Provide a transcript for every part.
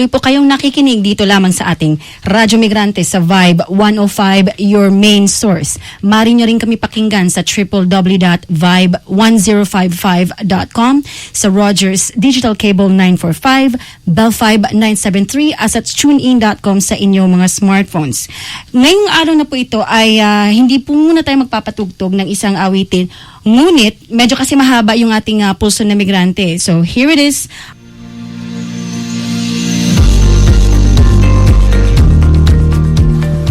Tuloy po kayong nakikinig dito lamang sa ating Radyo Migrante sa Vibe 105, your main source. Mari nyo rin kami pakinggan sa www.vibe1055.com, sa Rogers Digital Cable 945, Bell 973, as at tunein.com sa inyong mga smartphones. Ngayong araw na po ito ay hindi po muna tayo magpapatugtog ng isang awitin, ngunit medyo kasi mahaba yung ating pulso na migrante. So here it is.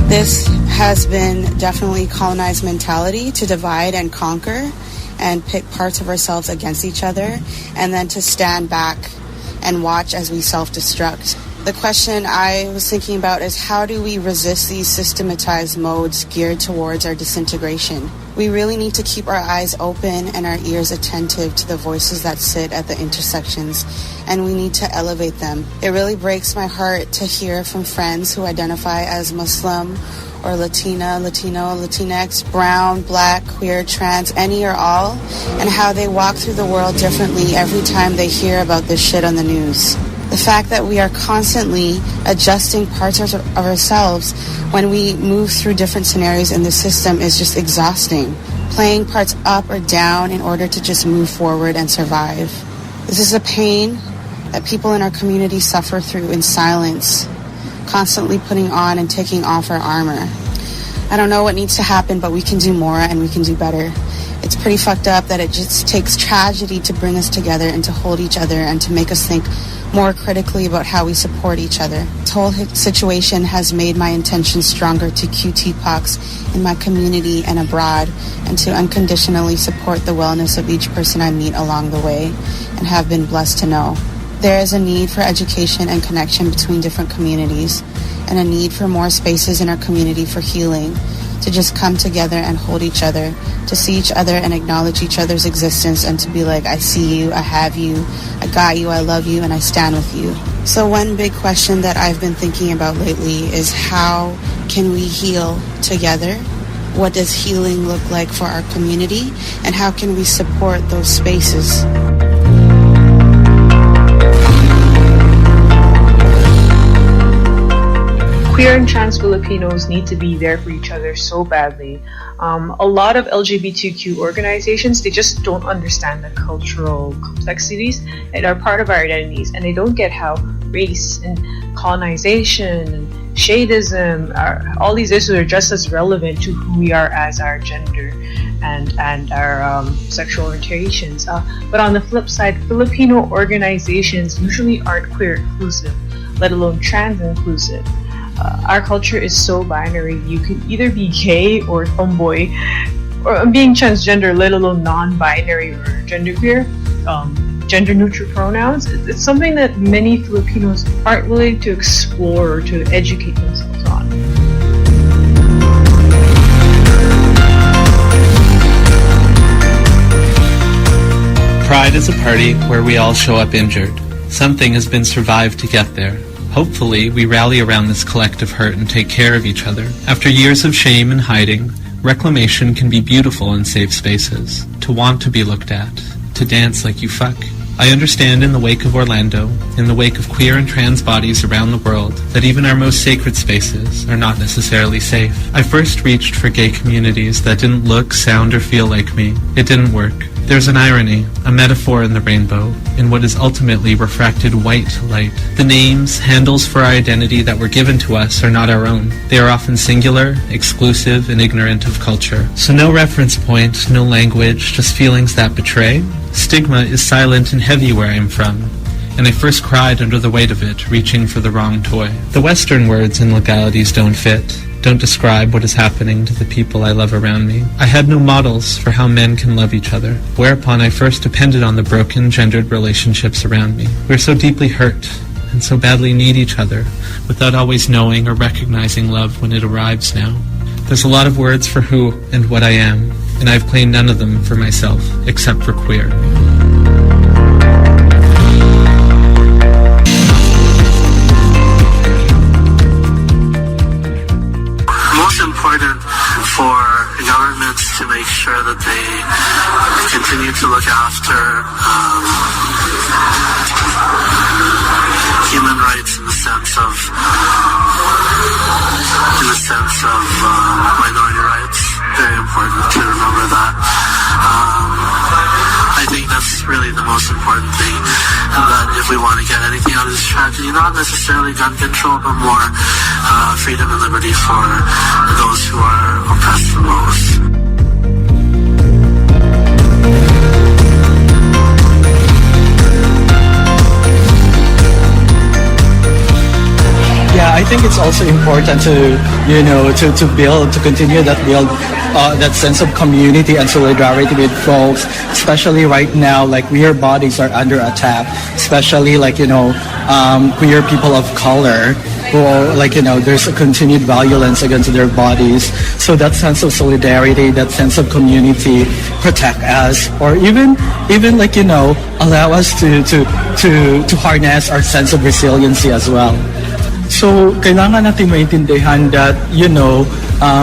This has been definitely colonized mentality to divide and conquer and pit parts of ourselves against each other and then to stand back and watch as we self-destruct. The question I was thinking about is how do we resist these systematized modes geared towards our disintegration? We really need to keep our eyes open and our ears attentive to the voices that sit at the intersections, and we need to elevate them. It really breaks my heart to hear from friends who identify as Muslim or Latina, Latino, Latinx, brown, black, queer, trans, any or all, and how they walk through the world differently every time they hear about this shit on the news. The fact that we are constantly adjusting parts of ourselves when we move through different scenarios in the system is just exhausting. Playing parts up or down in order to just move forward and survive. This is a pain that people in our community suffer through in silence, constantly putting on and taking off our armor. I don't know what needs to happen, but we can do more and we can do better. It's pretty fucked up that it just takes tragedy to bring us together and to hold each other and to make us think more critically about how we support each other. This whole situation has made my intention stronger to QT-POCs in my community and abroad, and to unconditionally support the wellness of each person I meet along the way and have been blessed to know. There is a need for education and connection between different communities, and a need for more spaces in our community for healing, to just come together and hold each other, to see each other and acknowledge each other's existence, and to be like, I see you, I have you, I got you, I love you, and I stand with you. So one big question that I've been thinking about lately is how can we heal together? What does healing look like for our community? And how can we support those spaces? Queer and trans Filipinos need to be there for each other so badly. A lot of LGBTQ organizations, they just don't understand the cultural complexities that are part of our identities, and they don't get how race and colonization and shadeism, all these issues are just as relevant to who we are as our gender and our sexual orientations. But on the flip side, Filipino organizations usually aren't queer inclusive, let alone trans inclusive. Our culture is so binary. You can either be gay or tomboy, or being transgender, let alone non-binary or genderqueer, gender-neutral pronouns. It's something that many Filipinos aren't willing to explore or to educate themselves on. Pride is a party where we all show up injured. Something has been survived to get there. Hopefully, we rally around this collective hurt and take care of each other. After years of shame and hiding, reclamation can be beautiful in safe spaces. To want to be looked at. To dance like you fuck. I understand in the wake of Orlando, in the wake of queer and trans bodies around the world, that even our most sacred spaces are not necessarily safe. I first reached for gay communities that didn't look, sound, or feel like me. It didn't work. There's an irony, a metaphor in the rainbow, in what is ultimately refracted white light. The names, handles for our identity that were given to us are not our own. They are often singular, exclusive, and ignorant of culture. So no reference point, no language, just feelings that betray. Stigma is silent and heavy where I'm from, and I first cried under the weight of it, reaching for the wrong toy. The Western words and legalities don't fit, don't describe what is happening to the people I love around me. I had no models for how men can love each other, whereupon I first depended on the broken, gendered relationships around me. We're so deeply hurt, and so badly need each other, without always knowing or recognizing love when it arrives now. There's a lot of words for who and what I am, and I've claimed none of them for myself, except for queer. Most important for governments to make sure that they continue to look after human rights in the minority rights. Very important to remember that. I think that's really the most important thing, and that if we want to get anything out of this tragedy, not necessarily gun control, but more freedom and liberty for those who are oppressed the most. Yeah, I think it's also important to continue that sense of community and solidarity with folks, especially right now, like queer bodies are under attack, especially queer people of color who there's a continued violence against their bodies. So that sense of solidarity, that sense of community protect us, or even allow us to harness our sense of resiliency as well. So, kailangan natin maintindihan that,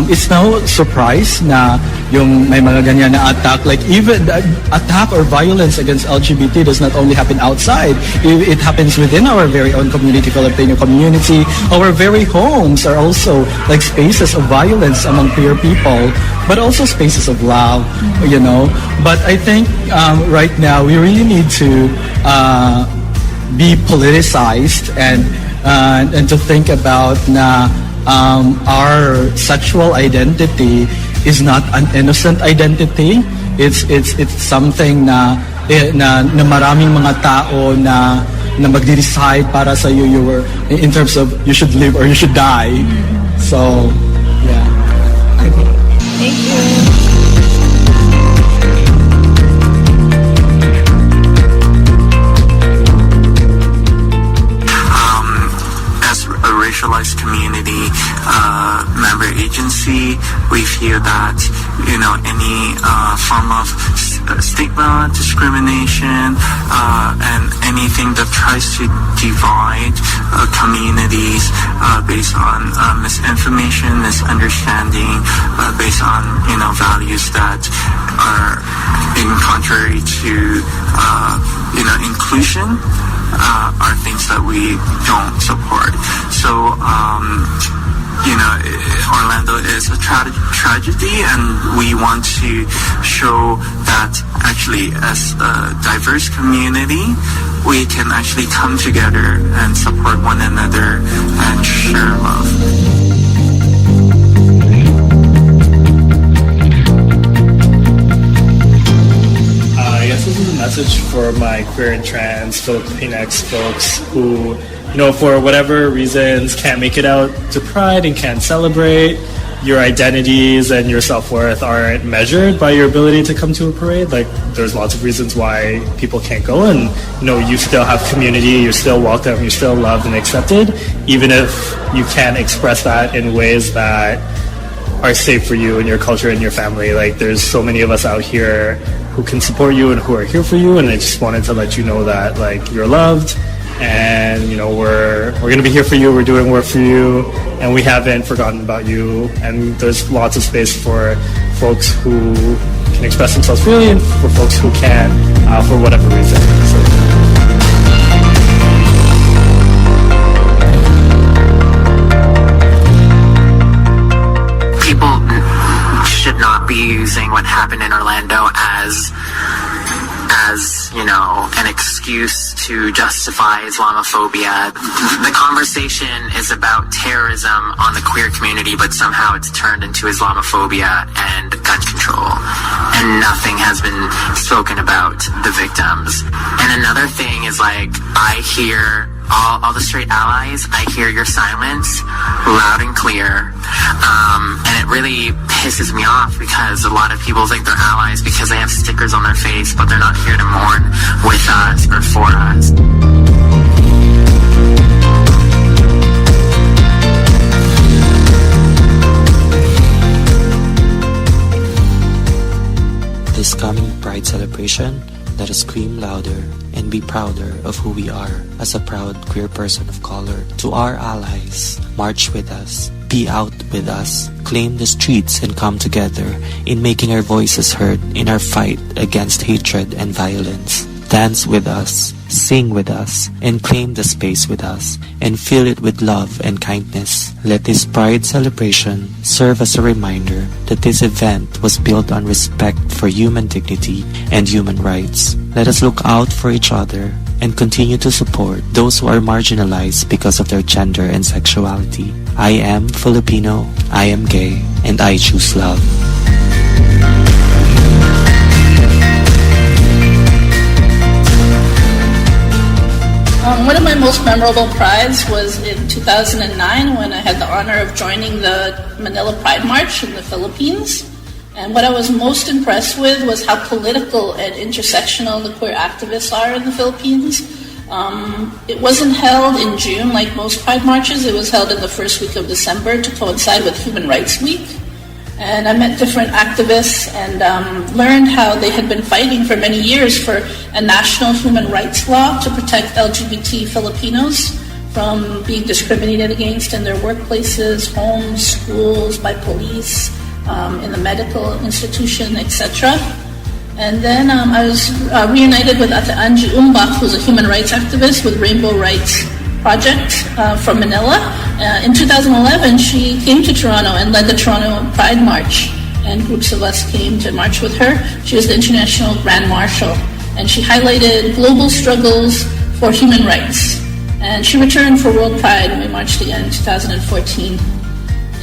it's no surprise na yung may mga ganyan na attack. Like, even the attack or violence against LGBT does not only happen outside. It happens within our very own community, Filipino community. Our very homes are also like spaces of violence among queer people, but also spaces of love, But I think right now we really need to be politicized and to think about na our sexual identity is not an innocent identity. It's something na maraming mga tao na magde-decide para sa you were in terms of you should live or you should die. So yeah. Thank you. Racialized community member agency, we feel that any form of stigma, discrimination, and anything that tries to divide communities based on misinformation, misunderstanding, based on values that are in contrary to inclusion, are things that we don't support. So, Orlando is a tragedy, and we want to show that actually as a diverse community, we can actually come together and support one another and share love. This is a message for my queer and trans Filipinx folks who, for whatever reasons can't make it out to Pride and can't celebrate. Your identities and your self-worth aren't measured by your ability to come to a parade. Like, there's lots of reasons why people can't go, and you still have community, you're still welcome, you're still loved and accepted, even if you can't express that in ways that are safe for you and your culture and your family. Like, there's so many of us out here who can support you and who are here for you, and I just wanted to let you know that you're loved, and we're gonna be here for you, we're doing work for you, and we haven't forgotten about you, and there's lots of space for folks who can express themselves freely and for folks who can't for whatever reason. So, should not be using what happened in Orlando as an excuse to justify Islamophobia. The conversation is about terrorism on the queer community, but somehow it's turned into Islamophobia and gun control, and nothing has been spoken about the victims. And another thing is I hear all the straight allies, I hear your silence loud and clear, and it really pisses me off because a lot of people think they're allies because they have stickers on their face, but they're not here to mourn with us or for us. This coming Pride celebration, let us scream louder and be prouder of who we are as a proud queer person of color. To our allies, march with us, be out with us, claim the streets and come together in making our voices heard in our fight against hatred and violence. Dance with us, sing with us, and claim the space with us, and fill it with love and kindness. Let this Pride celebration serve as a reminder that this event was built on respect for human dignity and human rights. Let us look out for each other and continue to support those who are marginalized because of their gender and sexuality. I am Filipino, I am gay, and I choose love. One of my most memorable prides was in 2009 when I had the honor of joining the Manila Pride March in the Philippines. And what I was most impressed with was how political and intersectional the queer activists are in the Philippines. It wasn't held in June like most Pride marches. It was held in the first week of December to coincide with Human Rights Week. And I met different activists and learned how they had been fighting for many years for a national human rights law to protect LGBT Filipinos from being discriminated against in their workplaces, homes, schools, by police, in the medical institution, etc. And then I was reunited with Ate Angie Umbach, who's a human rights activist with Rainbow Rights Project from Manila. In 2011, she came to Toronto and led the Toronto Pride March, and groups of us came to march with her. She was the International Grand Marshal, and she highlighted global struggles for human rights. And she returned for World Pride, and we marched again in 2014.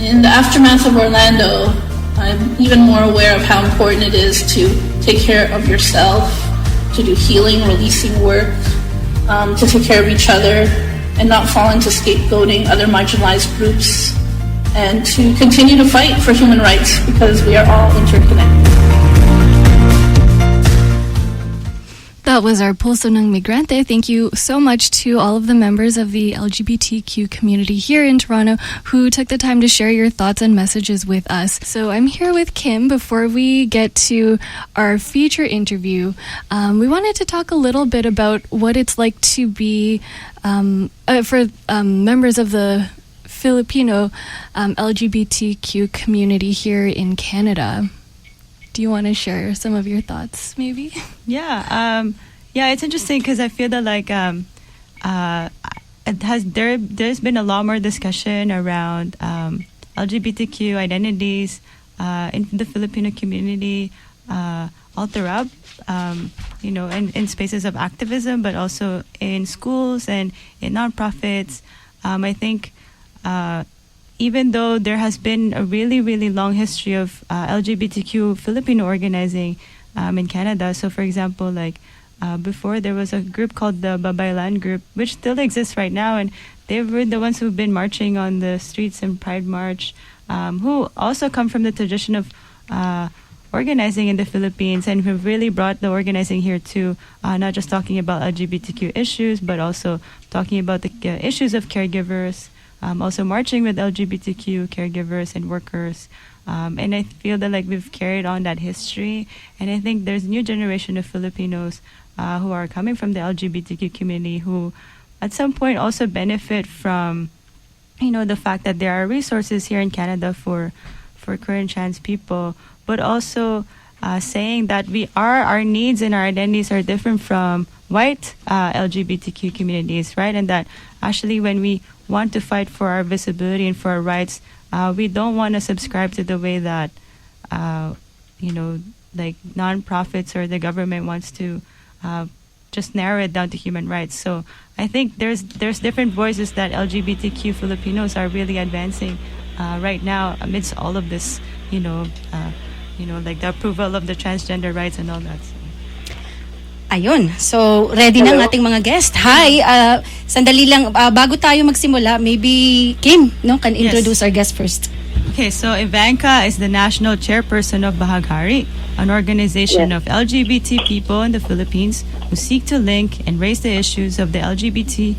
In the aftermath of Orlando, I'm even more aware of how important it is to take care of yourself, to do healing, releasing work, to take care of each other, and not fall into scapegoating other marginalized groups, and to continue to fight for human rights because we are all interconnected. That was our Pulso ng Migrante. Thank you so much to all of the members of the LGBTQ community here in Toronto who took the time to share your thoughts and messages with us. So I'm here with Kim. Before we get to our feature interview, we wanted to talk a little bit about what it's like to be for members of the Filipino LGBTQ community here in Canada. Do you want to share some of your thoughts, maybe? Yeah, it's interesting because I feel that there's been a lot more discussion around LGBTQ identities in the Filipino community all throughout, in spaces of activism, but also in schools and in nonprofits. I think even though there has been a really, really long history of LGBTQ Filipino organizing in Canada. So, for example, before there was a group called the Babaylan Group, which still exists right now, and they were the ones who've been marching on the streets in Pride March, who also come from the tradition of organizing in the Philippines, and have really brought the organizing here to not just talking about LGBTQ issues, but also talking about the issues of caregivers, also marching with LGBTQ caregivers and workers. And I feel that we've carried on that history, and I think there's a new generation of Filipinos who are coming from the LGBTQ community who at some point also benefit from the fact that there are resources here in Canada for queer and trans people, but also saying that our needs and our identities are different from white LGBTQ communities, right? And that actually when we want to fight for our visibility and for our rights, we don't want to subscribe to the way that nonprofits or the government wants to just narrow it down to human rights. So I think there's different voices that LGBTQ Filipinos are really advancing right now amidst all of this, the approval of the transgender rights and all that. Ayun. So, ready na ang ating mga guest. Hi. Sandali lang, bago tayo magsimula, maybe Kim, can introduce our guest first. Okay, so Ivanka is the National Chairperson of Bahaghari, an organization of LGBT people in the Philippines who seek to link and raise the issues of the LGBT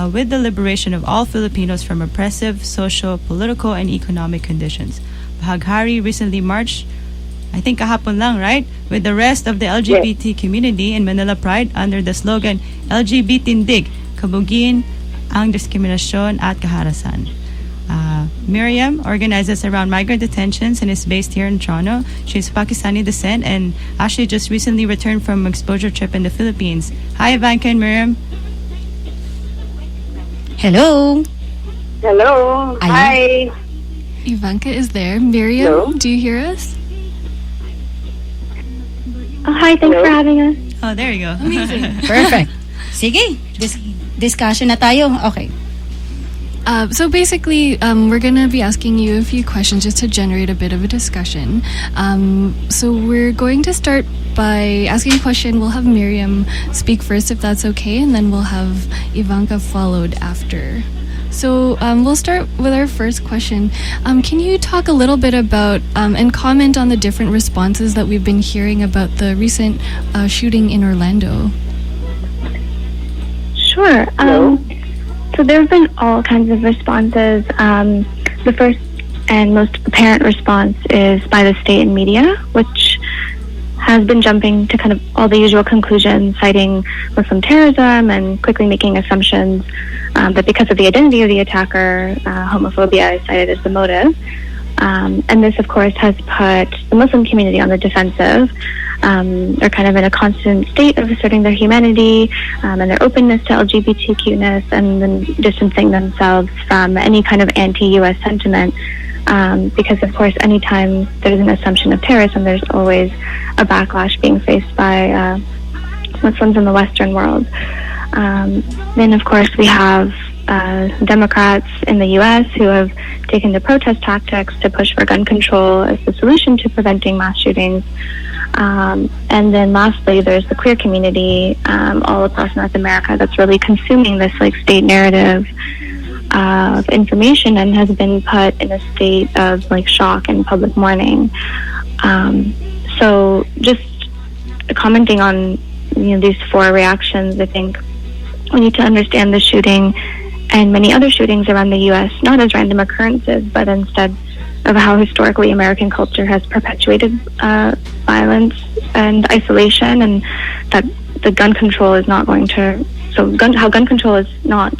with the liberation of all Filipinos from oppressive, social, political, and economic conditions. Bahaghari recently marched, I think kahapon lang, right? With the rest of the LGBT community in Manila Pride under the slogan LGBT Tindig, Kabugin ang Diskriminasyon at Kaharasan. Miriam organizes around migrant detentions and is based here in Toronto. She's Pakistani descent and actually just recently returned from an exposure trip in the Philippines. Hi, Ivanka and Miriam. Hello. Hello. Ayun. Hi. Ivanka is there. Miriam, Hello? do you hear us? Oh, hi, thanks for having us. Oh, there you go. Amazing. Perfect. Sige, discussion na tayo. Okay. So basically, we're going to be asking you a few questions just to generate a bit of a discussion. So we're going to start by asking a question. We'll have Miriam speak first, if that's okay, and then we'll have Ivanka followed after. So we'll start with our first question. Can you talk a little bit about and comment on the different responses that we've been hearing about the recent shooting in Orlando? Sure. So there have been all kinds of responses. The first and most apparent response is by the state and media, which has been jumping to kind of all the usual conclusions, citing Muslim terrorism and quickly making assumptions that because of the identity of the attacker, homophobia is cited as the motive. And this, of course, has put the Muslim community on the defensive. They're kind of in a constant state of asserting their humanity and their openness to LGBTQness, and then distancing themselves from any kind of anti-U.S. sentiment. Because, of course, anytime there's an assumption of terrorism, there's always a backlash being faced by Muslims in the Western world. Then, of course, we have Democrats in the U.S. who have taken to protest tactics to push for gun control as the solution to preventing mass shootings. And then lastly, there's the queer community all across North America that's really consuming this like state narrative of information and has been put in a state of like shock and public mourning. So just commenting on these four reactions, I think we need to understand the shooting and many other shootings around the U.S. not as random occurrences, but instead of how historically American culture has perpetuated violence and isolation, and that the gun control is not going to. How gun control is not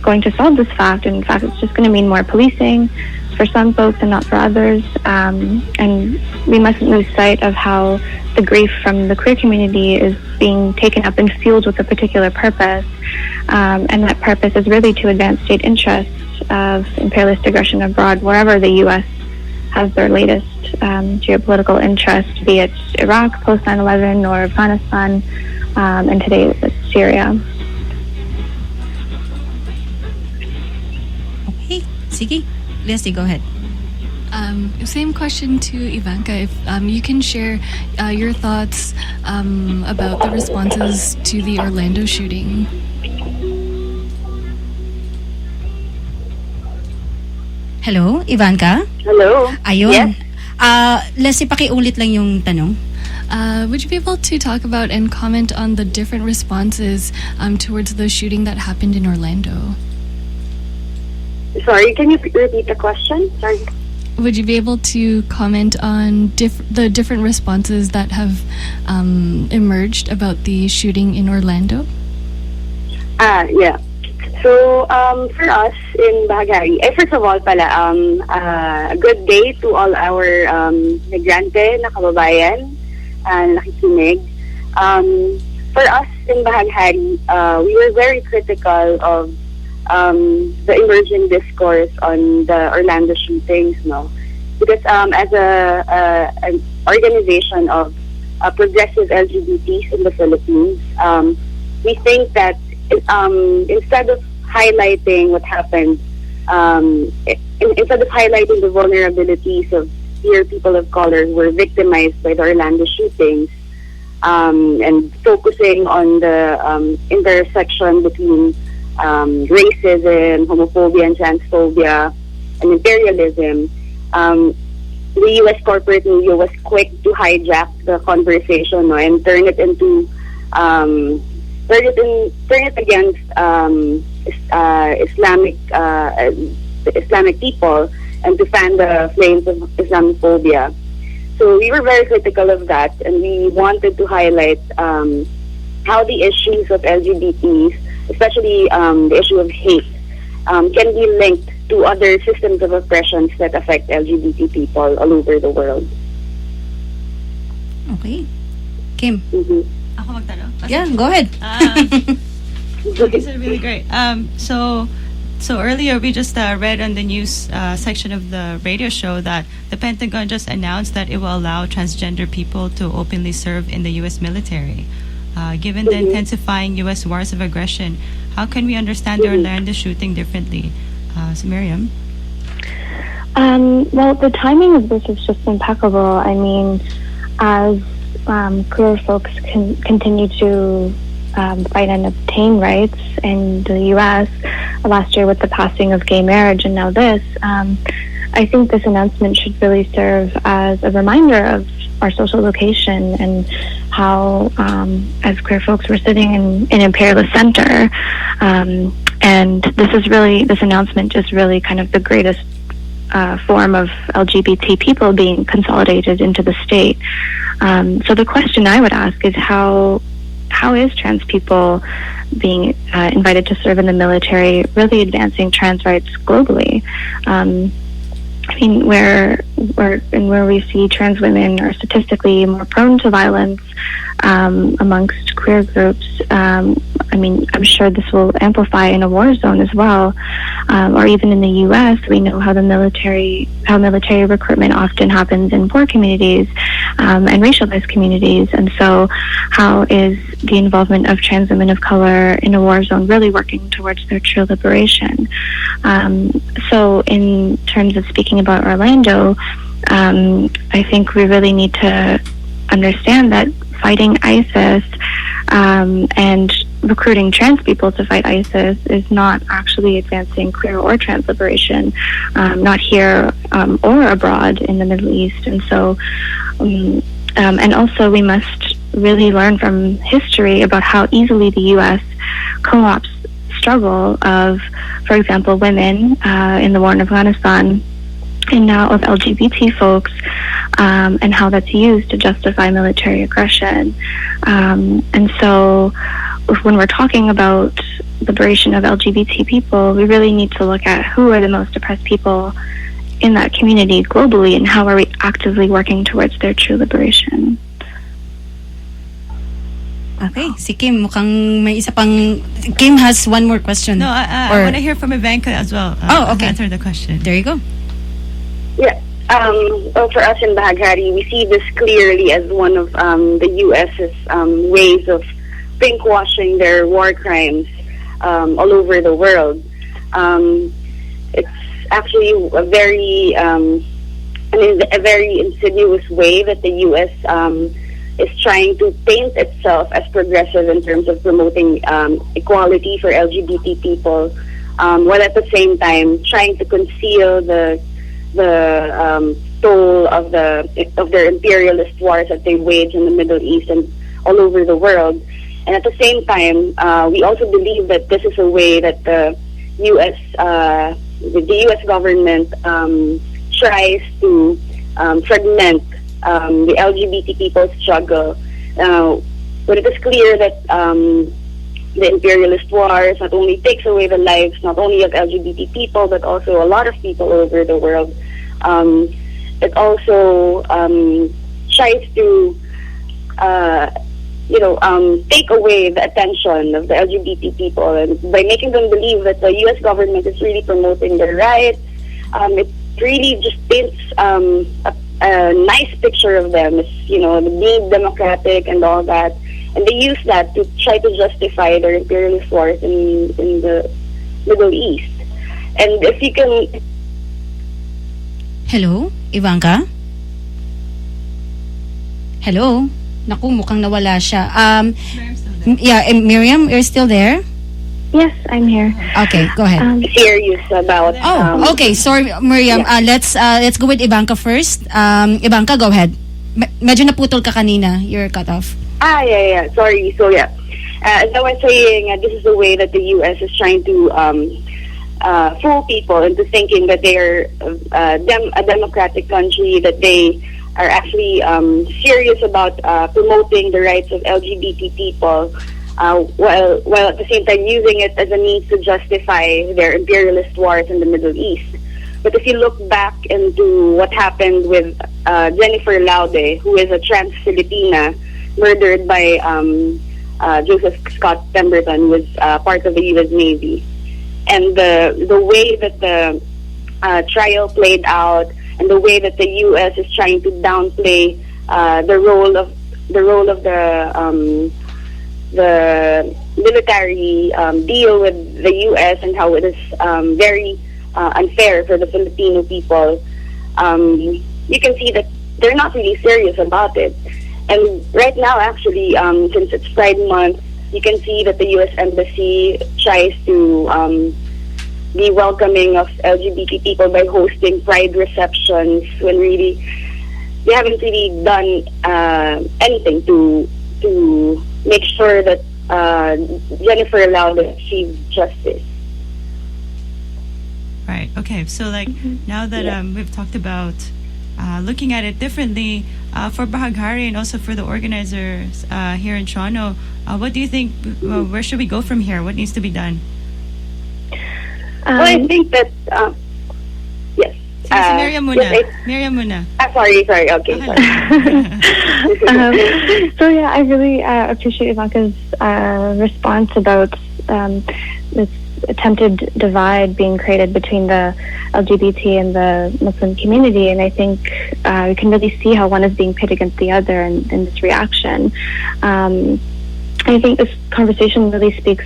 going to solve this fact. In fact, it's just going to mean more policing for some folks and not for others. And we mustn't lose sight of how the grief from the queer community is being taken up and fueled with a particular purpose. And that purpose is really to advance state interests of imperialist aggression abroad, wherever the U.S. has their latest geopolitical interest, be it Iraq post 9/11 or Afghanistan, and today it's Syria. Okay, sige. Leslie, go ahead. Same question to Ivanka. If you can share your thoughts about the responses to the Orlando shooting. Hello, Ivanka? Hello. Ayun. Yes. Leslie, pakiulit lang yung tanong. Would you be able to talk about and comment on the different responses towards the shooting that happened in Orlando? Sorry, can you repeat the question? Sorry. Would you be able to comment on the different responses that have emerged about the shooting in Orlando? Yeah. So, for us in Bahaghari, first of all pala, a good day to all our migrante na kababayan nakikinig. For us in Bahaghari, we were very critical of the emerging discourse on the Orlando shootings, no? Because as an organization of progressive LGBTs in the Philippines, we think that instead of highlighting what happened, instead of highlighting the vulnerabilities of here people of color who were victimized by the Orlando shootings, and focusing on the intersection between racism, homophobia, and transphobia, and imperialism, the U.S. corporate media was quick to hijack the conversation, no, and turn it into turn it against Islamic people, and to fan the flames of Islamophobia. So we were very critical of that, and we wanted to highlight how the issues of LGBTs, especially the issue of hate can be linked to other systems of oppressions that affect LGBT people all over the world. Okay. Kim. Ako magtanong? Yeah, go ahead. These are really great. So earlier we just read on the news section of the radio show that the Pentagon just announced that it will allow transgender people to openly serve in the U.S. military. Given the intensifying U.S. wars of aggression, how can we understand or learn the shooting differently? So Miriam? Well, the timing of this is just impeccable. I mean, as queer folks continue to fight and obtain rights in the U.S. last year with the passing of gay marriage and now this, I think this announcement should really serve as a reminder of our social location and how, as queer folks, we're sitting in imperialist center. And this announcement is really kind of the greatest form of LGBT people being consolidated into the state. So the question I would ask is how is trans people being invited to serve in the military really advancing trans rights globally? I mean, where we see trans women are statistically more prone to violence amongst queer groups. I mean, I'm sure this will amplify in a war zone as well, or even in the U.S. We know how military recruitment often happens in poor communities and racialized communities, and so how is the involvement of trans women of color in a war zone really working towards their true liberation? So, in terms of speaking about Orlando, I think we really need to understand that fighting ISIS and recruiting trans people to fight ISIS is not actually advancing queer or trans liberation, not here or abroad in the Middle East. And so, and also we must really learn from history about how easily the U.S. co-ops struggle of, for example, women in the war in Afghanistan, and now of LGBT folks, and how that's used to justify military aggression. And so when we're talking about liberation of LGBT people, we really need to look at who are the most oppressed people in that community globally, and how are we actively working towards their true liberation. Okay, si Kim, mukhang may isa pang... Kim has one more question. No, I want to hear from Ivanka as well. Okay. Answer the question. There you go. Yeah. For us in Bahaghari, we see this clearly as one of the U.S.'s ways of pinkwashing their war crimes all over the world. It's actually a very insidious way that the U.S. Is trying to paint itself as progressive in terms of promoting equality for LGBT people, while at the same time trying to conceal the toll of their imperialist wars that they wage in the Middle East and all over the world. And at the same time, we also believe that this is a way that the U.S. government tries to fragment the LGBT people's struggle. But it is clear that the imperialist wars not only takes away the lives not only of LGBT people but also a lot of people over the world. It also tries to take away the attention of the LGBT people, and by making them believe that the U.S. government is really promoting their rights, it really just paints a nice picture of them as, being democratic and all that, and they use that to try to justify their imperialist wars in the Middle East. And if you can... Hello, Ivanka? Hello? Naku, mukhang nawala siya. Miriam, you're still there? Yes, I'm here. Okay, go ahead. Serious about... okay. Sorry, Miriam. Yeah. Let's go with Ivanka first. Ivanka, go ahead. Medyo naputol ka kanina. You're cut off. Yeah. Sorry. So, yeah. As I was saying, this is the way that the U.S. is trying to fool people into thinking that they are a democratic country, that they are actually serious about promoting the rights of LGBT people, while at the same time using it as a means to justify their imperialist wars in the Middle East. But if you look back into what happened with Jennifer Laude, who is a trans Filipina murdered by Joseph Scott Pemberton, who was part of the U.S. Navy, and the way that the trial played out, and the way that the U.S. is trying to downplay the role of the military deal with the U.S. and how it is very unfair for the Filipino people. You can see that they're not really serious about it. And right now, actually, since it's Pride Month, you can see that the U.S. Embassy tries to be welcoming of LGBT people by hosting Pride receptions, when really they haven't really done anything to make sure that Jennifer Laude achieves justice. Right. Okay. So, now that we've talked about looking at it differently for Bahaghari and also for the organizers here in Toronto, what do you think? Where should we go from here? What needs to be done? Well, I think that yes. Miriam Muna. Miriam Muna. Sorry. Okay. So yeah, I really appreciate Ivanka's response about this attempted divide being created between the LGBT and the Muslim community, and I think we can really see how one is being pitted against the other in this reaction. I think this conversation really speaks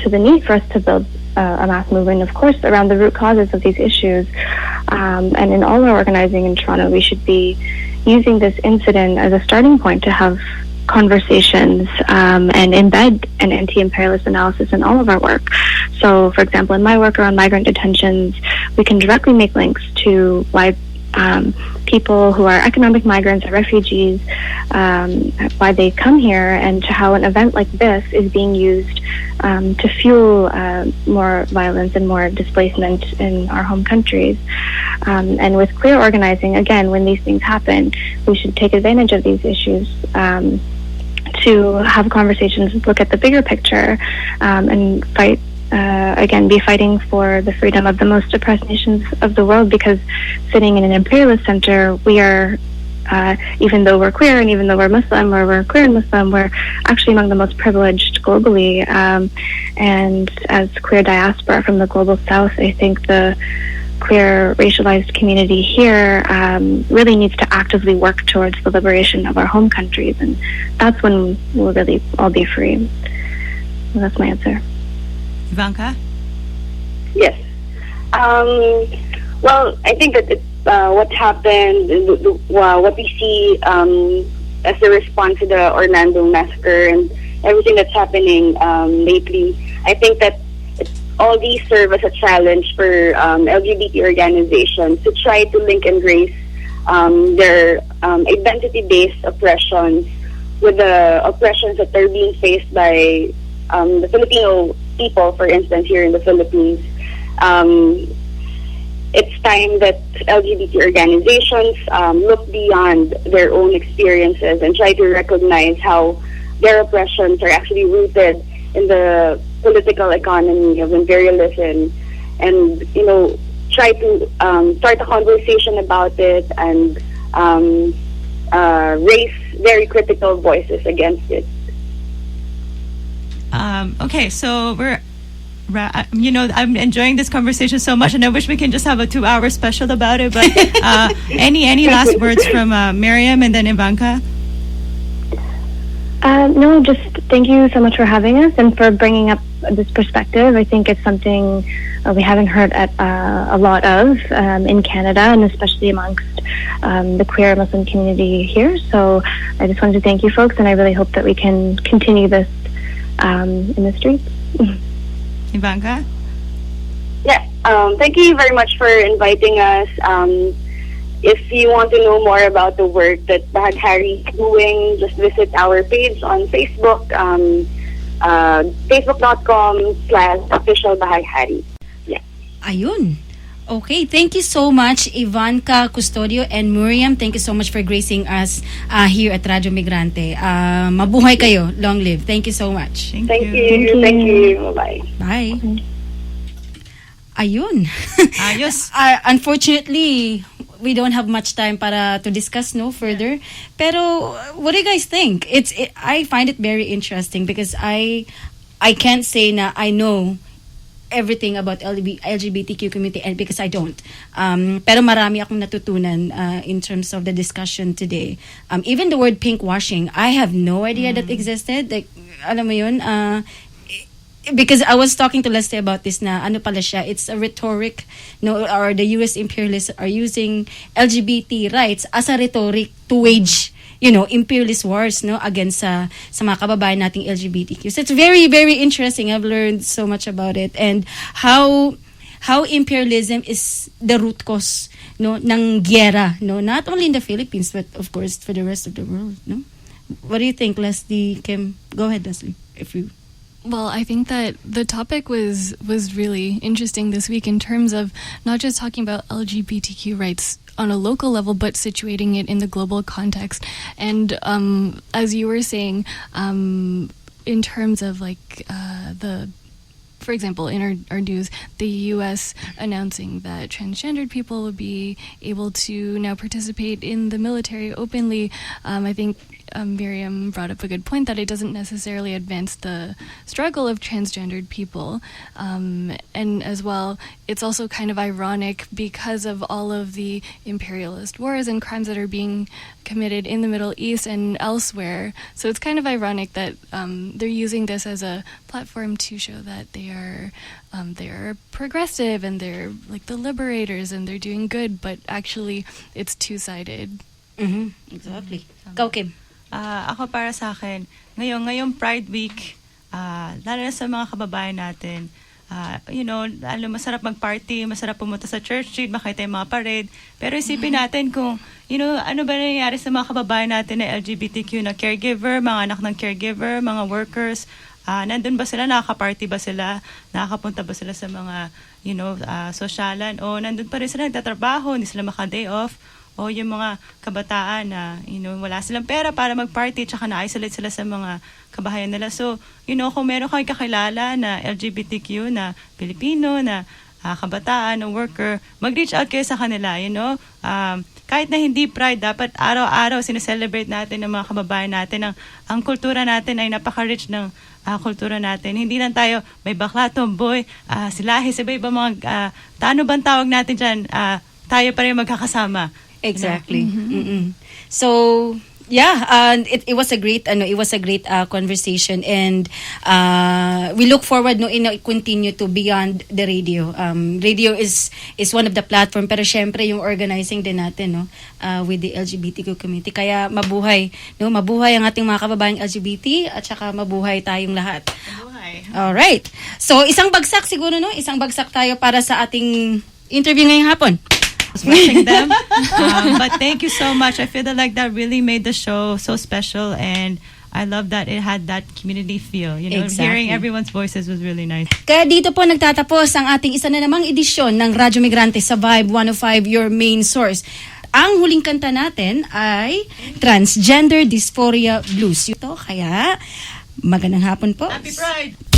to the need for us to build a mass movement, of course, around the root causes of these issues. And in all our organizing in Toronto, we should be using this incident as a starting point to have conversations and embed an anti-imperialist analysis in all of our work. So, for example, in my work around migrant detentions, we can directly make links to why people who are economic migrants or refugees, why they come here, and to how an event like this is being used to fuel more violence and more displacement in our home countries. And with queer organizing, again, when these things happen, we should take advantage of these issues to have conversations, look at the bigger picture, and fight. Again, be fighting for the freedom of the most oppressed nations of the world, because sitting in an imperialist center, we are, even though we're queer and even though we're Muslim, or we're queer and Muslim, we're actually among the most privileged globally. And as queer diaspora from the global south, I think the queer racialized community here really needs to actively work towards the liberation of our home countries, and that's when we'll really all be free. So that's my answer. Ivanka? Yes. Well, I think that what happened, what we see as a response to the Orlando massacre and everything that's happening lately, I think that all these serve as a challenge for LGBT organizations to try to link and grace their identity-based oppressions with the oppressions that are being faced by the Filipino people, for instance, here in the Philippines. It's time that LGBT organizations look beyond their own experiences and try to recognize how their oppressions are actually rooted in the political economy of imperialism, and try to start a conversation about it and raise very critical voices against it. Okay, so I'm enjoying this conversation so much, and I wish we can just have a 2-hour special about it. But any last words from Miriam and then Ivanka? No, just thank you so much for having us and for bringing up this perspective. I think it's something we haven't heard a lot of in Canada, and especially amongst the queer Muslim community here. So I just wanted to thank you folks, and I really hope that we can continue this in the streets. Ivanka? Yeah, thank you very much for inviting us. If you want to know more about the work that Bahaghari is doing, just visit our page on Facebook, facebook.com/officialbahaghari. Yeah. Ayun. Okay, thank you so much, Ivanka Custodio and Miriam. Thank you so much for gracing us here at Radyo Migrante. Mabuhay kayo. Long live. Thank you so much. Thank you. Thank you. Bye-bye. Bye. Ayun. Ayos. Unfortunately, we don't have much time para to discuss further. Pero what do you guys think? I find it very interesting because I can't say na I know everything about LGBTQ community and because I don't. Pero marami akong natutunan in terms of the discussion today. Even the word pink washing, I have no idea that existed. Like, alam mo yun, because I was talking to Leslie about this na ano pala siya, it's a rhetoric, or the US imperialists are using LGBT rights as a rhetoric to wage imperialist wars against sa mga kababayan nating LGBTQ. So it's very, very interesting. I've learned so much about it and how imperialism is the root cause ng giyera, not only in the Philippines but of course for the rest of the world. What do you think, Leslie? Kim, go ahead, Leslie, if you. Well, I think that the topic was really interesting this week in terms of not just talking about LGBTQ rights on a local level, but situating it in the global context. And as you were saying, in terms of for example, in our news, the U.S. announcing that transgendered people will be able to now participate in the military openly, I think Miriam brought up a good point that it doesn't necessarily advance the struggle of transgendered people. And as well, it's also kind of ironic because of all of the imperialist wars and crimes that are being committed in the Middle East and elsewhere. So it's kind of ironic that they're using this as a platform to show that they are progressive and they're like the liberators and they're doing good, but actually it's two-sided. Mm-hmm. Exactly. Go, Kim. Ako para sa akin, ngayong Pride Week, lalo na sa mga kababayan natin, masarap mag-party, masarap pumunta sa Church Street, makita yung mga parade. Pero isipin natin kung, ano ba nangyayari sa mga kababayan natin na LGBTQ na caregiver, mga anak ng caregiver, mga workers, nandun ba sila, nakaka-party ba sila, nakakapunta ba sila sa mga, sosyalan, o nandun pa rin sila nagtatrabaho, hindi sila maka-day off, o yung mga kabataan na wala silang pera para mag-party tsaka na-isolate sila sa mga kabahayan nila. So, kung meron kayong kakilala na LGBTQ na Pilipino, na kabataan, na worker, mag-reach out kayo sa kanila, kahit na hindi Pride, dapat araw-araw sineselebrate natin ng mga kababayan natin. Ang kultura natin ay napaka-rich ng kultura natin. Hindi lang tayo may bakla, tomboy, silahis, iba-iba mga, ano bang tawag natin dyan, tayo pa rin magkakasama. Exactly. Mm-hmm. So yeah, it was a great conversation, and we look forward continue to beyond the radio. Radio is one of the platform, pero syempre yung organizing din natin with the LGBTQ community. Kaya mabuhay ang ating mga kababayang LGBT at saka mabuhay tayong lahat. Mabuhay. All right. So isang bagsak siguro isang bagsak tayo para sa ating interview ngayong hapon. Watching them. But thank you so much. I feel like that really made the show so special, and I love that it had that community feel. Exactly. Hearing everyone's voices was really nice. Kaya dito po nagtatapos ang ating isa na namang edisyon ng Radyo Migrante sa Vibe 105, your main source. Ang huling kanta natin ay Transgender Dysphoria Blues. Ito, kaya magandang hapon po. Happy Pride!